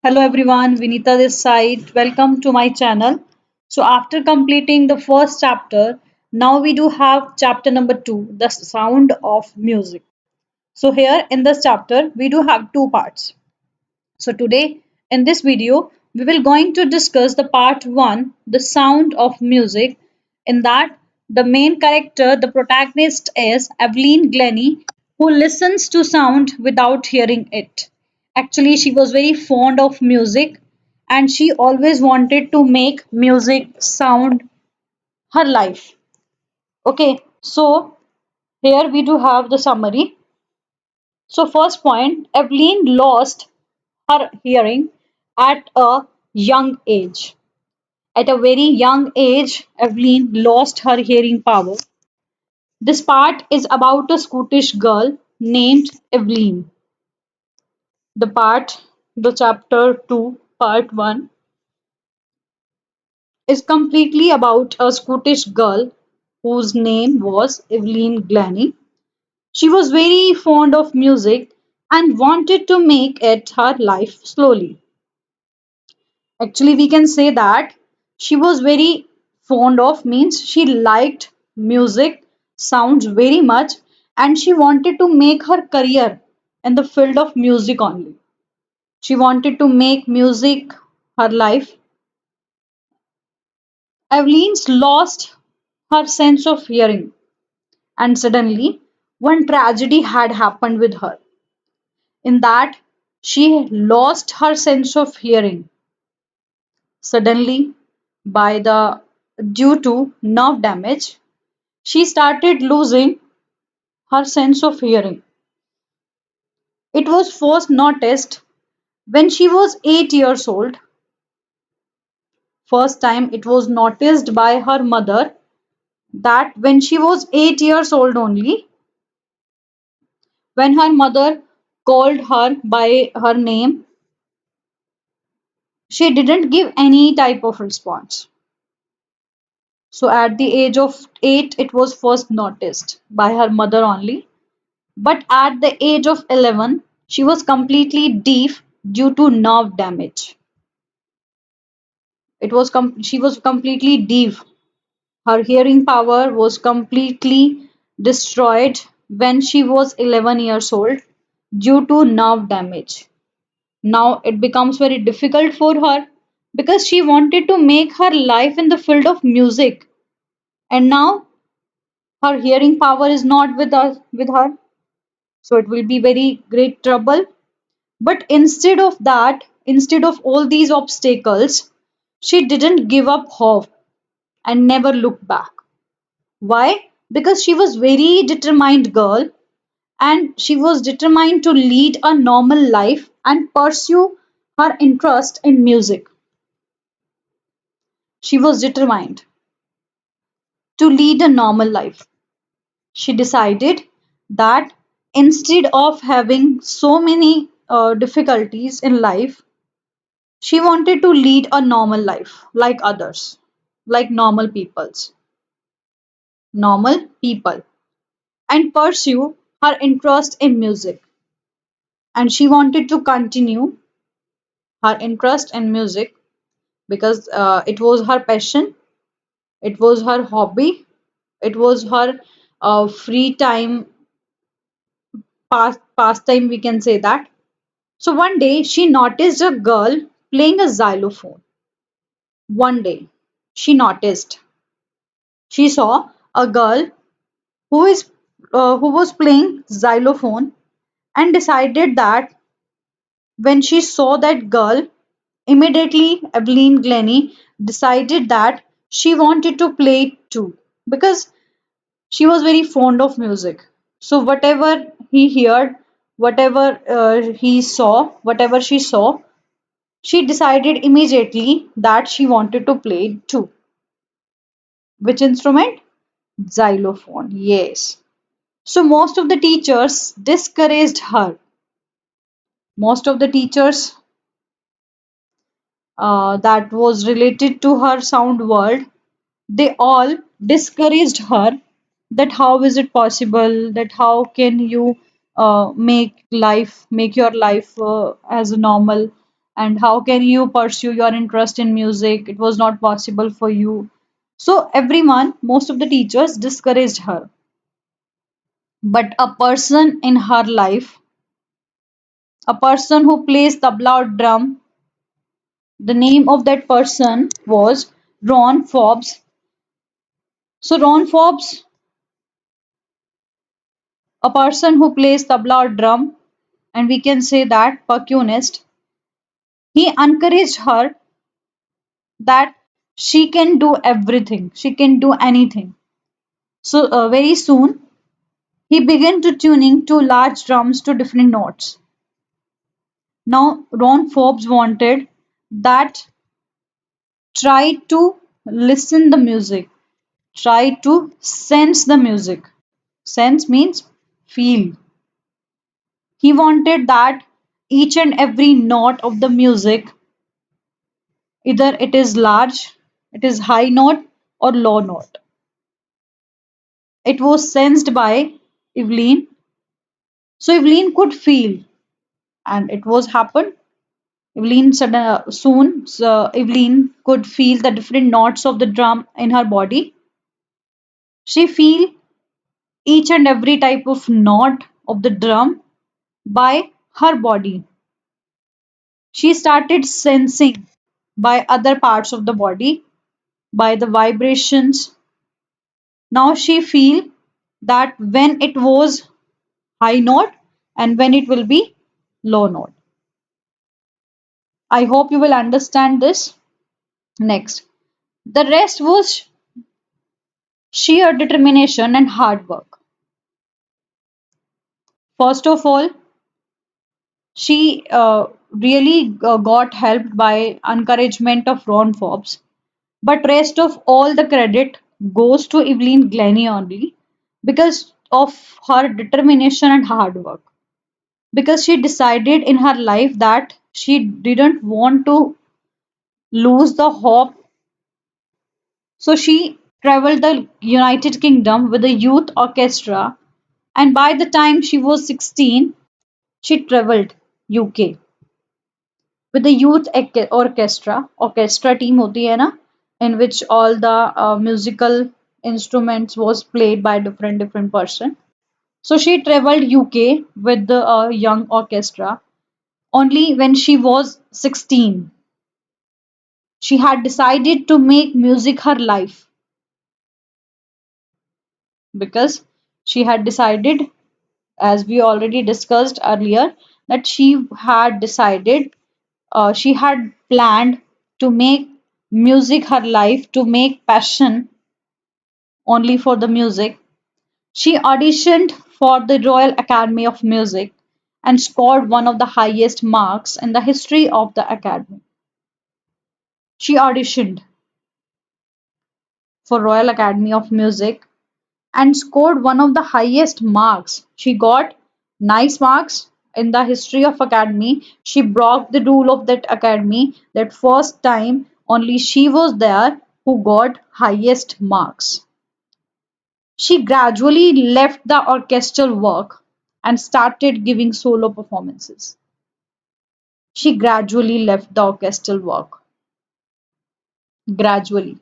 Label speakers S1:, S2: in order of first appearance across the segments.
S1: Hello everyone, Vinita this side. Welcome to my channel. So after completing the first chapter, now we do have chapter number 2, the sound of music. So here in this chapter, we do have two parts. So today in this video, we will going to discuss the part 1, the sound of music. In that, the main character, the protagonist is Evelyn Glennie, who listens to sound without hearing it. Actually, she was very fond of music and she always wanted to make music sound her life. Okay, so here we do have the summary. So first point, Evelyn lost her hearing at a young age. At a very young age, Evelyn lost her hearing power. This part is about a Scottish girl named Evelyn. The part, the chapter 2, part 1, is completely about a Scottish girl whose name was Evelyn Glennie. She was very fond of music and wanted to make it her life slowly. Actually, we can say that she was very fond of, means she liked music sounds very much, and she wanted to make her career in the field of music only. She wanted to make music her life. Evelyn's lost her sense of hearing, and suddenly one tragedy had happened with her. In that, she lost her sense of hearing suddenly by the due to nerve damage. She started losing her sense of hearing. It was first noticed when she was 8 years old. First time it was noticed by her mother that when she was 8 years old only, when her mother called her by her name, she didn't give any type of response. So at the age of 8, it was first noticed by her mother only. But at the age of 11, she was completely deaf due to nerve damage. She was completely deaf. Her hearing power was completely destroyed when she was 11 years old due to nerve damage. Now it becomes very difficult for her because she wanted to make her life in the field of music, and now her hearing power is not with her, so it will be very great trouble. But instead of that, instead of all these obstacles, she didn't give up hope and never looked back. Why? Because she was very determined girl and she was determined to lead a normal life and pursue her interest in music. She was determined to lead a normal life. She decided that instead of having so many difficulties in life, she wanted to lead a normal life like others, like normal people, and pursue her interest in music. And she wanted to continue her interest in music because it was her passion, it was her hobby, it was her free time pastime, we can say that. So one day she noticed a girl playing a xylophone. One day she noticed, she saw a girl who is who was playing xylophone and decided that when she saw that girl, immediately Evelyn Glennie decided that she wanted to play it too because she was very fond of music. So whatever he heard, whatever he saw, whatever she saw, she decided immediately that she wanted to play it too. Which instrument? Xylophone. Yes. So most of the teachers discouraged her. Most of the teachers that was related to her sound world, they all discouraged her that how is it possible, that how can you make your life as normal, and how can you pursue your interest in music? It was not possible for you. So everyone, most of the teachers discouraged her. But a person in her life, a person who plays tabla or drum, the name of that person was Ron Forbes. So Ron Forbes, a person who plays tabla or drum, and we can say that percussionist, he encouraged her that she can do everything, she can do anything. So very soon he began to tuning two large drums to different notes. Now Ron Forbes wanted that try to listen the music, try to sense the music. Sense means feel. He wanted that each and every note of the music, either it is large, it is high note or low note. It was sensed by Evelyn, so Evelyn could feel, and it was happened. Soon, so Evelyn could feel the different notes of the drum in her body. She feel each and every type of note of the drum by her body. She started sensing by other parts of the body, by the vibrations. Now she feel that when it was high note and when it will be low note. I hope you will understand this. Next, the rest was sheer determination and hard work. First of all, she really got helped by encouragement of Ron Forbes, but rest of all the credit goes to Evelyn Glennie only because of her determination and hard work. Because she decided in her life that she didn't want to lose the hope. So she traveled the United Kingdom with a youth orchestra, and by the time she was 16, she traveled UK with the youth orchestra. Orchestra team होती है ना, in which all the musical instruments was played by different person. So she traveled UK with the young orchestra. Only when she was 16, she had decided to make music her life because she had decided, as we already discussed earlier, that she had planned to make music her life, to make passion only for the music. She auditioned for the Royal Academy of Music and scored one of the highest marks in the history of the academy. She auditioned for Royal Academy of Music and scored one of the highest marks. She got nice marks in the history of academy. She broke the rule of that academy that first time only she was there who got highest marks. She gradually left the orchestral work and started giving solo performances. She gradually left the orchestral work. Gradually.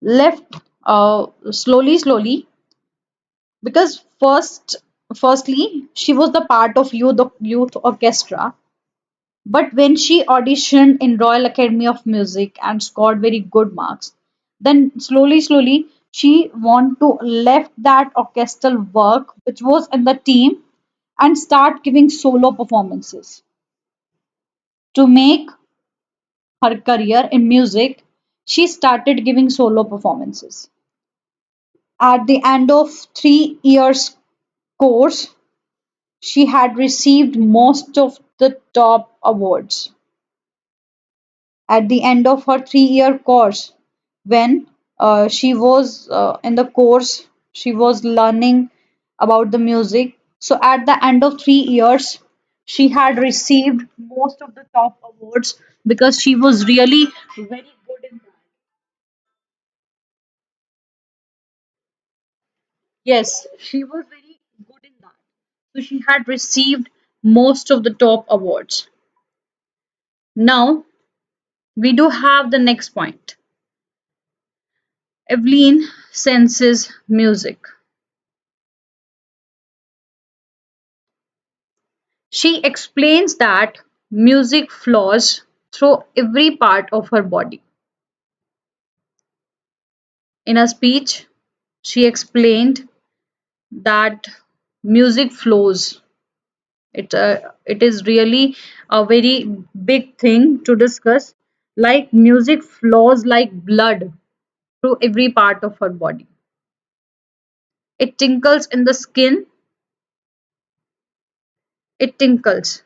S1: Left slowly because firstly she was the part of youth orchestra, but when she auditioned in Royal Academy of Music and scored very good marks, then slowly she want to left that orchestral work which was in the team and start giving solo performances to make her career in music. She started giving solo performances. At the end of 3 years course, she had received most of the top awards. At the end of her 3 year course, when she was in the course, she was learning about the music. So at the end of 3 years, she had received most of the top awards because she was really very good in that. Yes, she was very good in that. So she had received most of the top awards. Now we do have the next point. Evelyn senses music. She explains that music flows through every part of her body. In a speech, she explained that music flows. It is really a very big thing to discuss. Like music flows like blood through every part of her body. It tinkles in the skin. It tinkles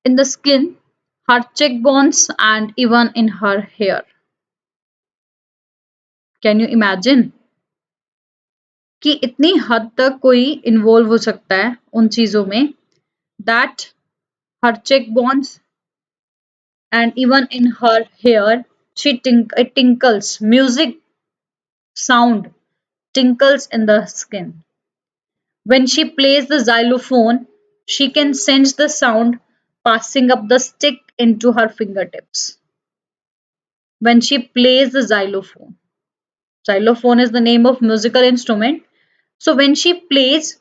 S1: in the skin, her cheekbones, and even in her hair. Can you imagine कि इतनी हद तक कोई involve हो सकता है उन चीजों में that her cheekbones and even in her hair it tinkles music sound tinkles in the skin. When she plays the xylophone, she can sense the sound passing up the stick into her fingertips. When she plays the xylophone, xylophone is the name of musical instrument. So when she plays,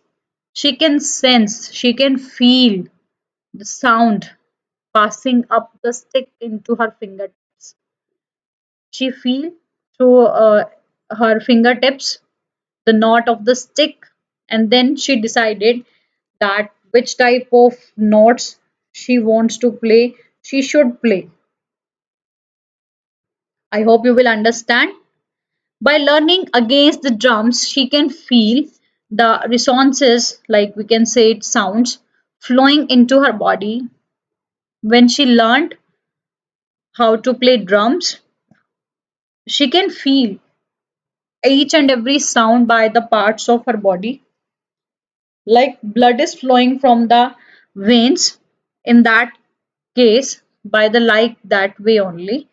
S1: she can sense, she can feel the sound passing up the stick into her fingertips. She feel through her fingertips the knot of the stick, and then she decided that which type of notes she wants to play, she should play. I hope you will understand. By learning against the drums, she can feel the resonances, like we can say it sounds, flowing into her body. When she learned how to play drums, she can feel each and every sound by the parts of her body, like blood is flowing from the veins in that case by the like that way only.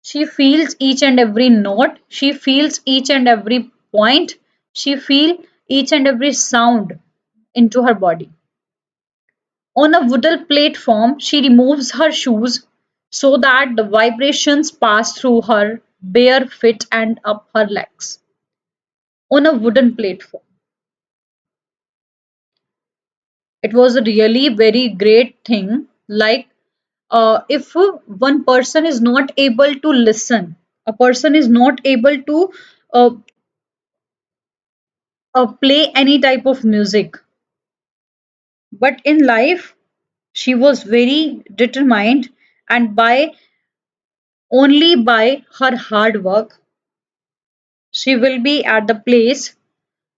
S1: She feels each and every note, she feels each and every point, she feels each and every sound into her body. On a wooden platform, she removes her shoes so that the vibrations pass through her bare feet and up her legs. On a wooden platform. It was a really very great thing. Like, if one person is not able to listen, a person is not able to uh, play any type of music, but in life she was very determined, and by only by her hard work she will be at the place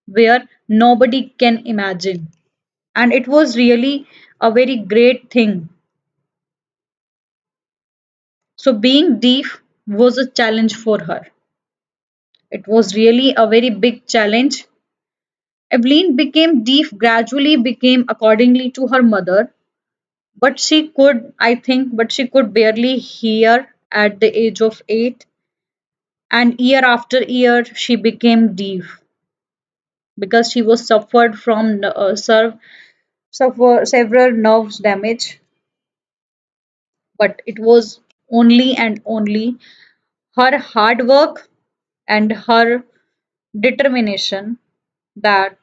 S1: where nobody can imagine. And it was really a very great thing. So being deaf was a challenge for her. It was really a very big challenge. Evelyn became deaf, gradually became accordingly to her mother, but she could, I think, but she could barely hear at the age of 8, and year after year she became deaf because she was suffered from several nerves damage. But it was only and only her hard work and her determination that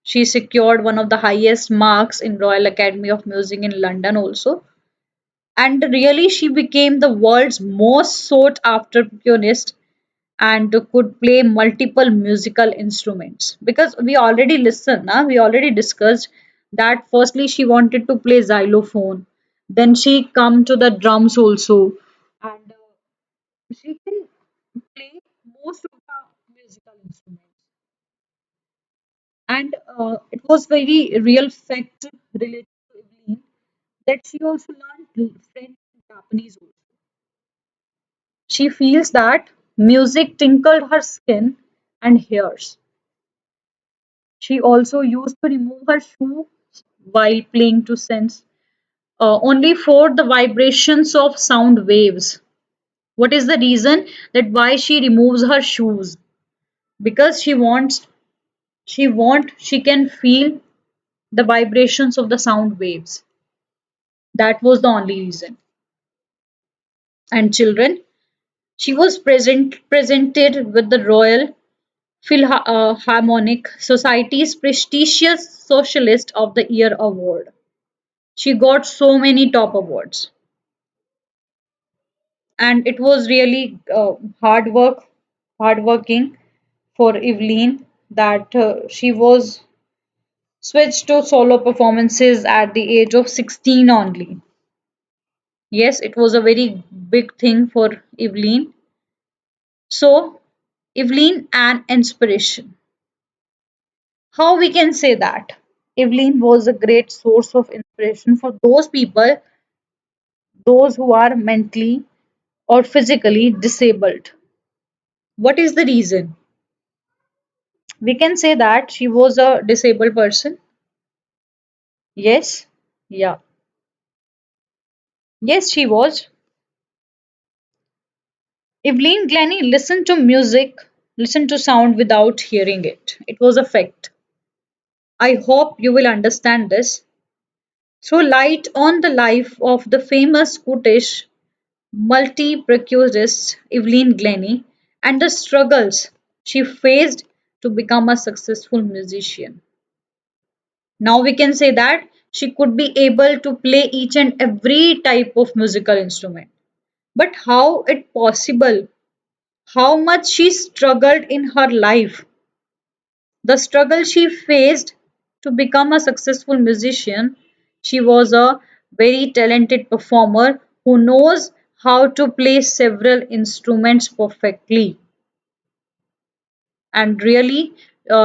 S1: she secured one of the highest marks in Royal Academy of Music in London also. And really she became the world's most sought after pianist and could play multiple musical instruments, because we already listened, we already discussed that firstly she wanted to play xylophone, then she come to the drums also, and she can play most of the musical instruments. And it was very real fact related to Evelyn that she also learned French and Japanese also. She feels that music tinkled her skin and hairs. She also used to remove her shoe while playing to sense only for the vibrations of sound waves. What is the reason that why she removes her shoes? Because she can feel the vibrations of the sound waves. That was the only reason. And children, she was presented with the Royal Philharmonic Society's prestigious Socialist of the Year award. She got so many top awards, and it was really hardworking for Evelyn that she was switched to solo performances at the age of 16 only. Yes, it was a very big thing for Evelyn. So, Evelyn, an inspiration. How we can say that? Evelyn was a great source of inspiration for those people, those who are mentally or physically disabled. What is the reason? We can say that she was a disabled person. Yes. Yeah. Yes, she was. Evelyn Glennie listened to music, listened to sound without hearing it. It was a fact. I hope you will understand this. Throw light on the life of the famous Scottish multi-percussionist Evelyn Glennie and the struggles she faced to become a successful musician. Now we can say that she could be able to play each and every type of musical instrument. But how it possible? How much she struggled in her life? The struggle she faced to become a successful musician. She was a very talented performer who knows how to play several instruments perfectly. And really,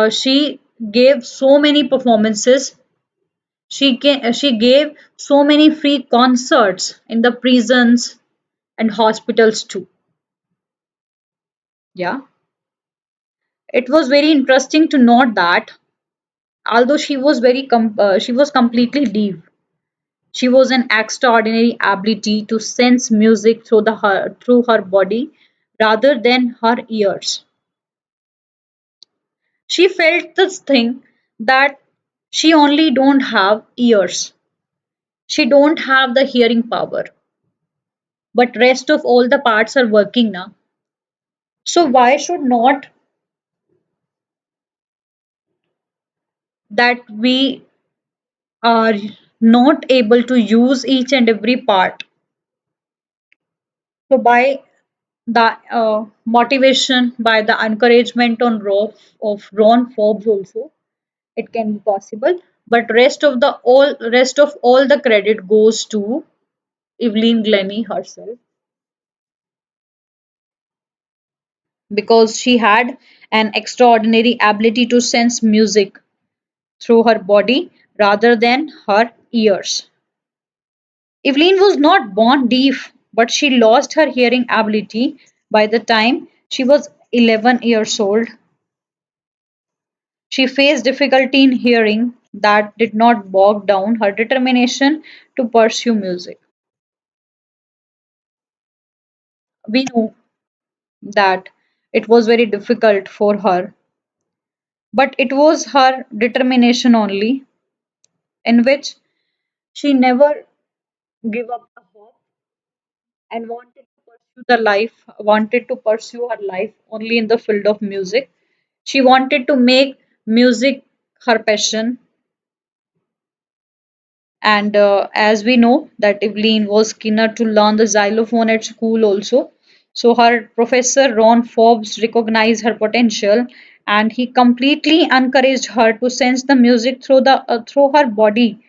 S1: she gave so many performances. She gave so many free concerts in the prisons and hospitals too. Yeah, it was very interesting to note that although she was completely deaf, she was an extraordinary ability to sense music through her body rather than her ears. She felt this thing that she only don't have ears. She don't have the hearing power, but rest of all the parts are working now. So why should not that we are not able to use each and every part? So by the motivation, by the encouragement of Ron Forbes also, it can be possible. But rest of all the credit goes to Evelyn Glennie herself because she had an extraordinary ability to sense music through her body rather than her ears. Evelyn was not born deaf, but she lost her hearing ability by the time she was 11 years old. She faced difficulty in hearing that did not bog down her determination to pursue music. We know that it was very difficult for her, but it was her determination only in which she never gave up the hope and wanted to pursue her life only in the field of music. She wanted to make music her passion, and as we know that Evelyn was keener to learn the xylophone at school also. So her professor Ron Forbes recognized her potential and he completely encouraged her to sense the music through her body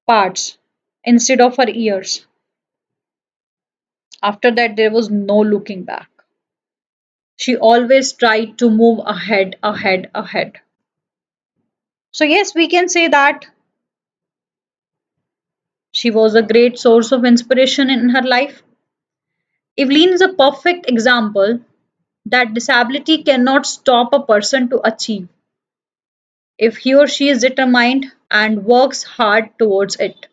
S1: parts instead of her ears. After that there was no looking back. She always tried to move ahead, ahead, ahead. So yes, we can say that she was a great source of inspiration in her life. Evelyn is a perfect example that disability cannot stop a person to achieve if he or she is determined and works hard towards it.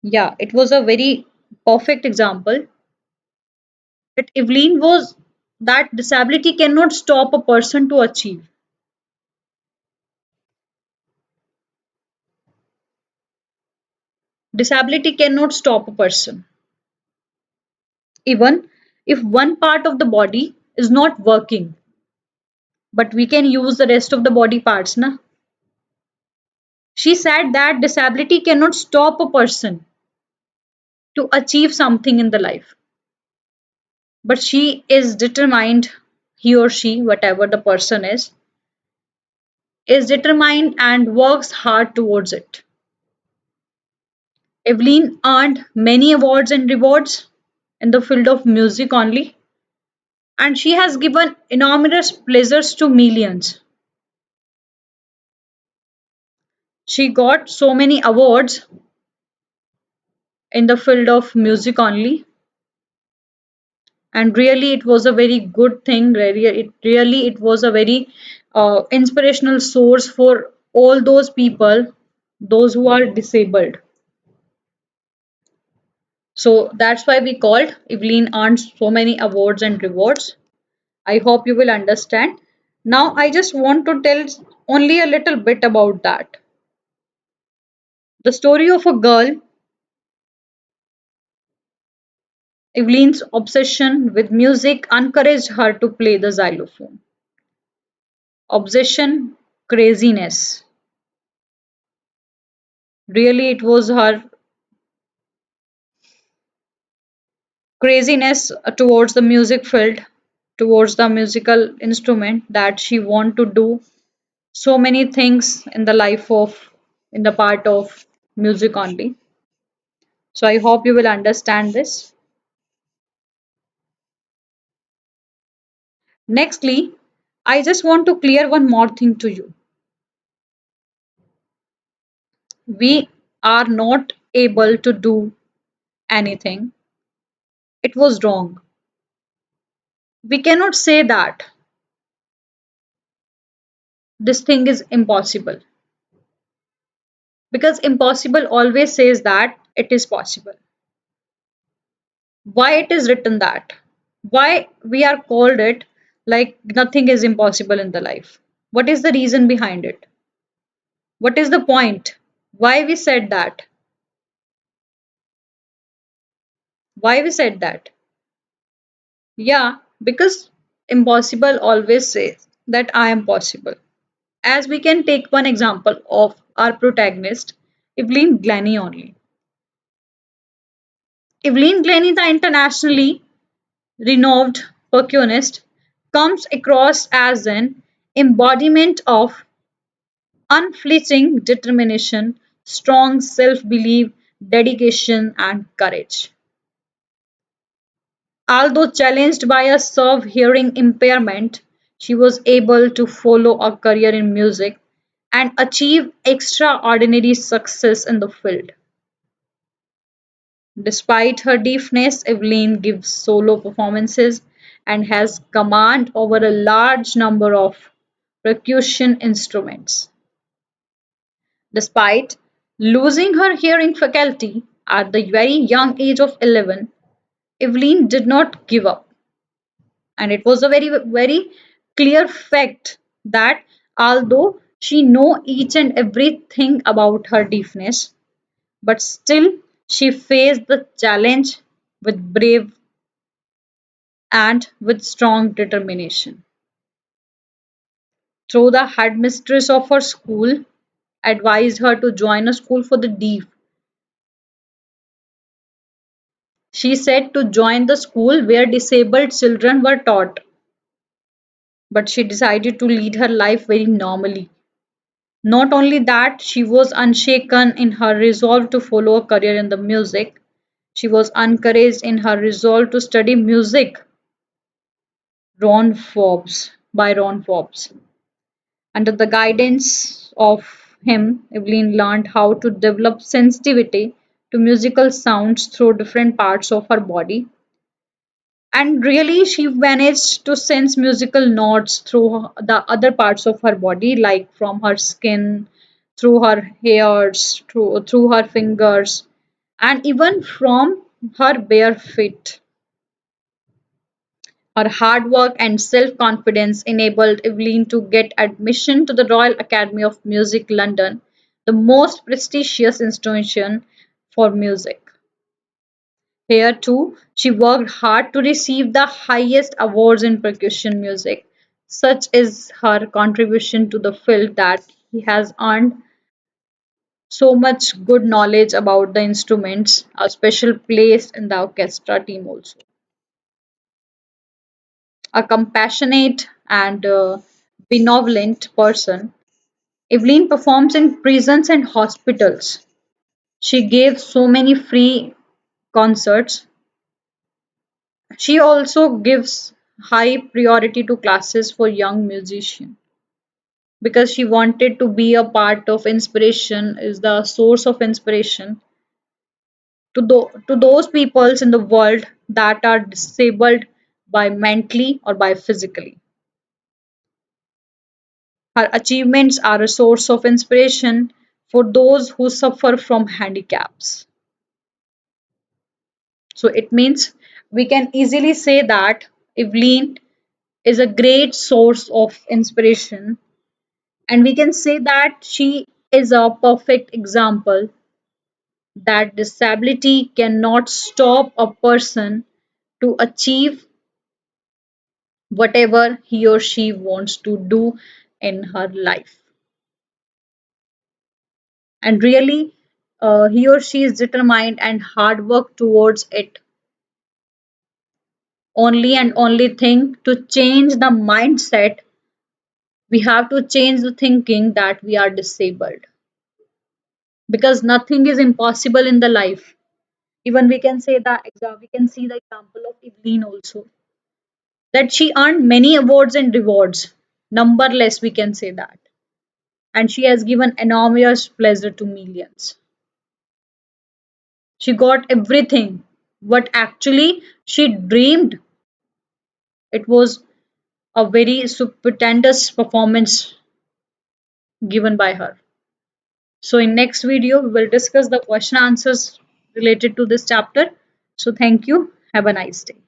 S1: Yeah, it was a very perfect example that Evelyn was that disability cannot stop a person to achieve. Disability cannot stop a person. Even if one part of the body is not working, but we can use the rest of the body parts, na? She said that disability cannot stop a person to achieve something in the life, but she is determined, he or she, whatever the person is determined and works hard towards it. Evelyn earned many awards and rewards in the field of music only, and she has given enormous pleasures to millions. She got so many awards in the field of music only, and really it was a very good thing. It was a very inspirational source for all those people, those who are disabled. So that's why we called Evelyn earned so many awards and rewards. I hope you will understand. Now I just want to tell only a little bit about that. The story of a girl, Evelyn's obsession with music encouraged her to play the xylophone. Obsession, craziness. Really, it was her craziness towards the music field, towards the musical instrument, that she want to do so many things in the life of, in the part of music only. So I hope you will understand this. Nextly, I just want to clear one more thing to you. We are not able to do anything. It was wrong. We cannot say that this thing is impossible, because impossible always says that it is possible. Why it is written that? Why we are called it like nothing is impossible in the life? What is the reason behind it? What is the point? Why we said that? Why we said that? Yeah, because impossible always says that I am possible. As we can take one example of our protagonist, Evelyn Glennie only. Evelyn Glennie, the internationally renowned percussionist, comes across as an embodiment of unflinching determination, strong self-belief, dedication, and courage. Although challenged by a severe hearing impairment, she was able to follow a career in music and achieve extraordinary success in the field. Despite her deafness, Evelyn gives solo performances and has command over a large number of percussion instruments. Despite losing her hearing faculty at the very young age of 11, Evelyn did not give up. And it was a very clear fact that although she know each and everything about her deafness, but still she faced the challenge with brave and with strong determination. Through the headmistress of her school advised her to join a school for the deaf. She said to join the school where disabled children were taught, but she decided to lead her life very normally. Not only that, she was unshaken in her resolve to follow a career in the music. She was encouraged in her resolve to study music by Ron Forbes. Under the guidance of him, Evelyn learned how to develop sensitivity to musical sounds through different parts of her body. And really, she managed to sense musical notes through the other parts of her body, like from her skin, through her hairs, through her fingers, and even from her bare feet. Her hard work and self-confidence enabled Evelyn to get admission to the Royal Academy of Music, London, the most prestigious institution for music. Here too, she worked hard to receive the highest awards in percussion music. Such is her contribution to the field that he has earned so much good knowledge about the instruments, a special place in the orchestra team also. A compassionate and benevolent person, Evelyn performs in prisons and hospitals. She gave so many free concerts. She also gives high priority to classes for young musicians because she wanted to be a part of inspiration, is the source of inspiration to those peoples in the world that are disabled by mentally or by physically. Her achievements are a source of inspiration for those who suffer from handicaps. So it means we can easily say that Evelyn is a great source of inspiration, and we can say that she is a perfect example that disability cannot stop a person to achieve whatever he or she wants to do in her life. And really, he or she is determined and hard work towards it. Only and only thing to change the mindset, we have to change the thinking that we are disabled because nothing is impossible in the life. Even we can say that we can see the example of Evelyn also, that she earned many awards and rewards, numberless we can say that, and she has given enormous pleasure to millions. She got everything what actually she dreamed. It was a very stupendous performance given by her. So in next video we will discuss the question answers related to this chapter. So thank you. Have a nice day.